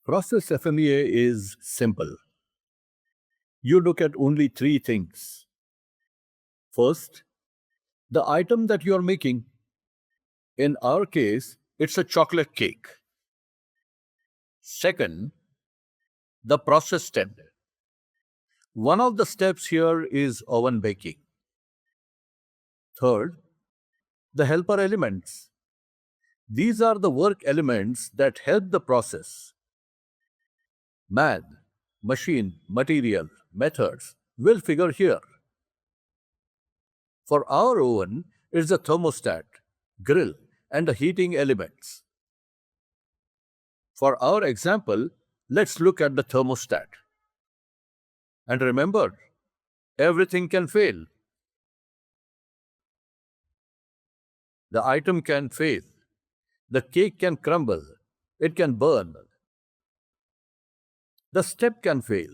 Process FMEA is simple. You look at only three things. First, the item that you are making. In our case, it's a chocolate cake. Second, the process step. One of the steps here is oven baking. Third, the helper elements. These are the work elements that help the process. Math, machine, material, methods will figure here. For our oven, it's the thermostat, grill, and the heating elements. For our example, let's look at the thermostat. And remember, everything can fail. The item can fail. The cake can crumble. It can burn. The step can fail.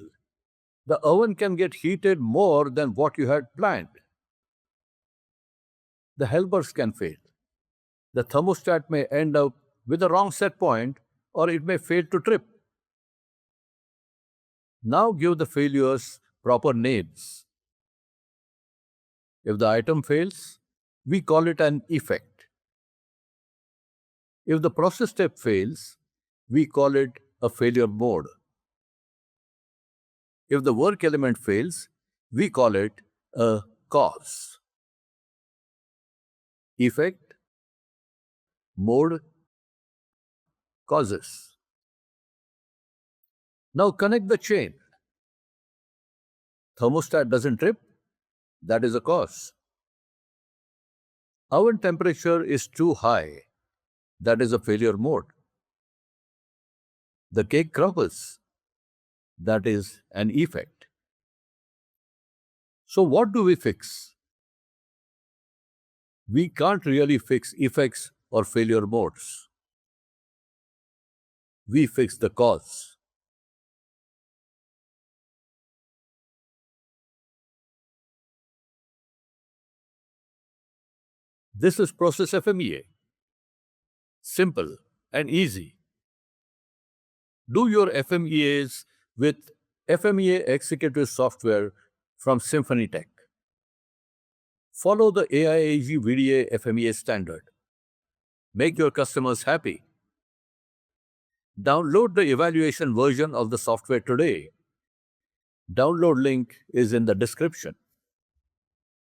The oven can get heated more than what you had planned. The helpers can fail. The thermostat may end up with the wrong set point, or it may fail to trip. Now give the failures proper names. If the item fails, we call it an effect. If the process step fails, we call it a failure mode. If the work element fails, we call it a cause. Effect, mode, causes. Now connect the chain. Thermostat doesn't trip, that is a cause. Oven temperature is too high, that is a failure mode. The cake crumbles, that is an effect. So what do we fix? We can't really fix effects or failure modes. We fix the cause. This is Process FMEA. Simple and easy. Do your FMEAs with FMEA Executive software from Symphony Tech. Follow the AIAG-VDA FMEA standard. Make your customers happy. Download the evaluation version of the software today. Download link is in the description.